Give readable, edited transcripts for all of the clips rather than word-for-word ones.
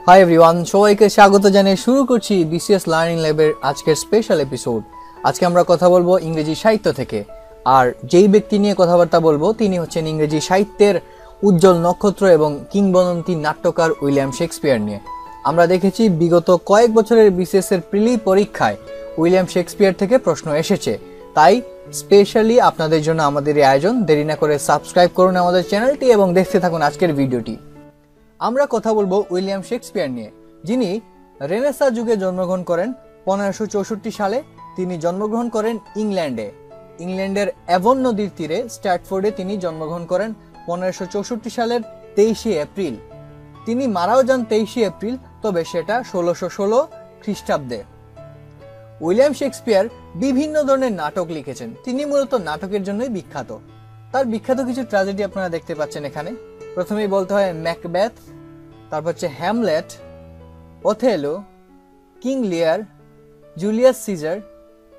Hi everyone, সবাইকে স্বাগত জানিয়ে শুরু করছি বিসিএস লার্নিং ল্যাবের আজকের স্পেশাল এপিসোড। আজকে আমরা কথা বলবো ইংরেজি সাহিত্য থেকে, আর যেই ব্যক্তি নিয়ে কথাবার্তা বলবো তিনি হচ্ছেন ইংরেজি সাহিত্যের উজ্জ্বল নক্ষত্র এবং কিংবদন্তি নাট্যকার উইলিয়াম শেক্সপিয়ার নিয়ে। আমরা দেখেছি বিগত কয়েক বছরের বিসিএস এর প্রিলি পরীক্ষায় উইলিয়াম শেক্সপিয়ার থেকে প্রশ্ন এসেছে, তাই স্পেশালি আপনাদের জন্য আমাদের এই আয়োজন। দেরি না করে সাবস্ক্রাইব করুন আমাদের চ্যানেলটি এবং দেখতে থাকুন আজকের ভিডিওটি। আমরা কথা বলবো উইলিয়াম শেক্সপিয়ার নিয়ে, যিনি রেনেসাঁ যুগে জন্মগ্রহণ করেন 1564 সালে। তিনি জন্মগ্রহণ করেন ইংল্যান্ডের অ্যাভন নদীর তীরে স্ট্র্যাটফোর্ডে তিনি জন্মগ্রহণ করেন 1564 সালের 23শে এপ্রিল। তিনি মারাও যান 23শে এপ্রিল, তবে সেটা 1616 খ্রিস্টাব্দে। উইলিয়াম শেক্সপিয়ার বিভিন্ন ধরনের নাটক লিখেছেন। তিনি মূলত নাটকের জন্যই বিখ্যাত। তার বিখ্যাত কিছু ট্র্যাজেডি আপনারা দেখতে পাচ্ছেন এখানে। প্রথমেই বলতে হয় ম্যাকবেথ, তারপর হচ্ছে Hamlet, Othello, King Lear, Julius Caesar,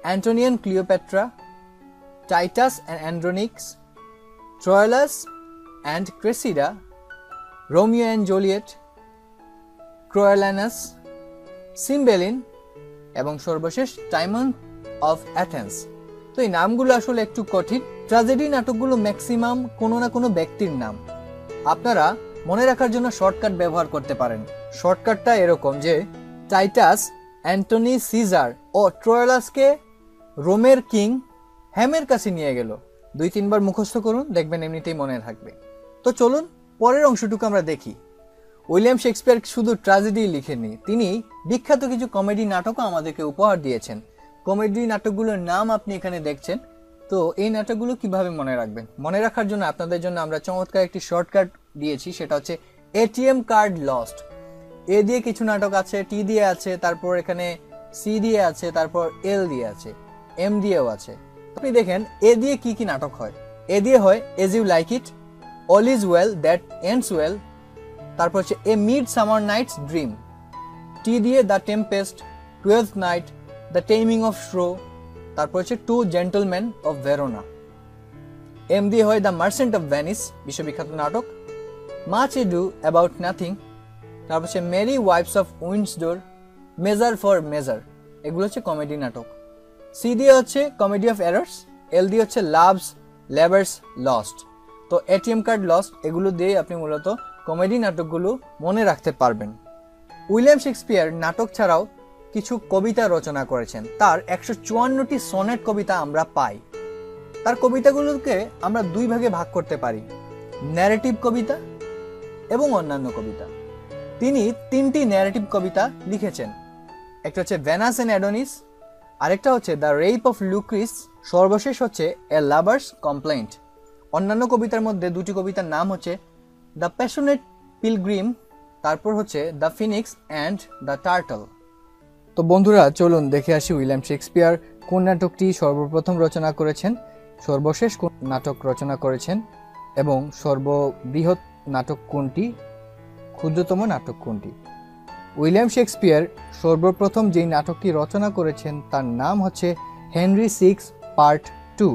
Antony and Cleopatra, Titus and Andronicus, Troilus and Cressida, Romeo and Juliet, Coriolanus, Cymbeline এবং সর্বশেষ টাইমন অফ অ্যাথেন্স। তো এই নামগুলো আসলে একটু কঠিন। ট্র্যাজেডি নাটকগুলো ম্যাক্সিমাম কোনো না কোনো ব্যক্তির নাম। আপনারা মনে রাখার জন্য শর্টকাট ব্যবহার করতে পারেন। শর্টকাটটা এরকম যে টাইটাস অ্যান্টনি সিজার ও ট্রোয়ালাসকে রোমের কিং হ্যামের কাছে নিয়ে গেল। 2-3 বার মুখস্থ করুন, দেখবেন এমনিতেই মনে থাকবে। তো চলুন পরের অংশটুকু আমরা দেখি। উইলিয়াম শেক্সপিয়ার শুধু ট্র্যাজেডি লিখেননি, তিনি বিখ্যাত কিছু কমেডি নাটকও আমাদেরকে উপহার দিয়েছেন। কমেডি নাটকগুলোর নাম আপনি এখানে দেখছেন। তো এই নাটকগুলো কিভাবে মনে রাখবেন? মনে রাখার জন্য আপনাদের জন্য আমরা চমৎকার একটি শর্টকাট দিয়েছি, সেটা হচ্ছে এটিএম কার্ড লস্ট। এ দিয়ে কিছু নাটক আছে, টি দিয়ে আছে, তারপর এখানে সি দিয়ে আছে, তারপর এল দিয়ে আছে, এম দিয়েও আছে। আপনি দেখেন এ দিয়ে কি কি নাটক হয়। এ দিয়ে হয় as you like it, all is well that ends well, তারপর হচ্ছে a midsummer night's dream. T দিয়ে the tempest, 12th night, the taming of shrew, তারপর হচ্ছে two gentleman of Verona. M দিয়ে হয় দ্য মার্চেন্ট অফ ভেনিস, বিশ্ববিখ্যাত নাটক। Much edu about nothing, তারপর হচ্ছে merry wives of Windsor, measure for measure. এগুলো হচ্ছে কমেডি নাটক। সি দিয়ে হচ্ছে কমেডি অফ এরার্স, এল দিয়ে হচ্ছে লাভস লেভার্স লস্ট। তো এটিএম কার্ড লস্ট এগুলো দিয়ে আপনি মূলত কমেডি নাটকগুলো মনে রাখতে পারবেন। উইলিয়াম শেক্সপিয়ার নাটক ছাড়াও কিছু কবিতা রচনা করেছেন। তার 154টি সনেট কবিতা আমরা পাই। তার কবিতাগুলোকে আমরা 2 ভাগে ভাগ করতে পারি, ন্যারেটিভ কবিতা এবং অন্যান্য কবিতা। তিনি 3টি ন্যারেটিভ কবিতা লিখেছেন। একটা হচ্ছে ভেনাস এন্ড অ্যাডোনিস, আরেকটা হচ্ছে দ্য রেপ অফ লুক্রিস, সর্বশেষ হচ্ছে এ লাভার্স কমপ্লেইন্ট। অন্যান্য কবিতার মধ্যে 2টি কবিতার নাম হচ্ছে দ্য প্যাশনেট পিলগ্রিম, তারপর হচ্ছে the Phoenix and the turtle. তো বন্ধুরা, চলুন দেখে আসি উইলিয়াম শেক্সপিয়ার কোন নাটকটি সর্বপ্রথম রচনা করেছেন, সর্বশেষ কোন নাটক রচনা করেছেন এবং সর্ববৃহৎ নাটক কোনটি, ক্ষুদ্রতম নাটক কোনটি। উইলিয়াম শেক্সপিয়ার সর্বপ্রথম যেই নাটকটি রচনা করেছেন তার নাম হচ্ছে হেনরি 6 পার্ট 2।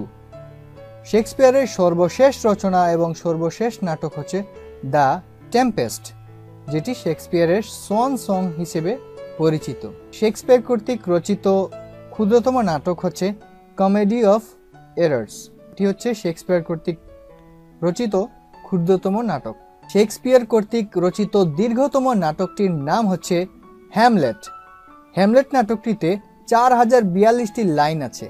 শেক্সপিয়ারের সর্বশেষ রচনা এবং সর্বশেষ নাটক হচ্ছে দ্য টেম্পেস্ট, যেটি শেক্সপিয়ারের সোয়ান সং হিসেবে পরিচিত। শেক্সপিয়ার কর্তৃক রচিত ক্ষুদ্রতম নাটক হচ্ছে কমেডি অফ এরার্স। এটি হচ্ছে শেক্সপিয়ার কর্তৃক রচিত ক্ষুদ্রতম নাটক। শেক্সপিয়ার কর্তৃক রচিত দীর্ঘতম নাটকটির নাম হচ্ছে হ্যামলেট। হ্যামলেট নাটকটিতে 4042টি লাইন আছে।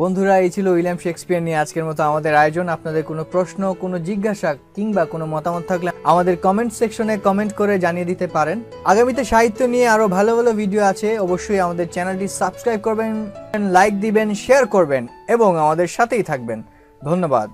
বন্ধুরা, এই ছিল উইলিয়াম শেক্সপিয়ার নিয়ে আজকের মতো আমাদের আয়োজন। আপনাদের কোনো প্রশ্ন, কোনো জিজ্ঞাসা কিংবা কোনো মতামত থাকলে আমাদের কমেন্ট সেকশনে কমেন্ট করে জানিয়ে দিতে পারেন। আগামীতে সাহিত্য নিয়ে আরো ভালো ভালো ভিডিও আছে। অবশ্যই আমাদের চ্যানেলটি সাবস্ক্রাইব করবেন, লাইক দিবেন, শেয়ার করবেন এবং আমাদের সাথেই থাকবেন। ধন্যবাদ।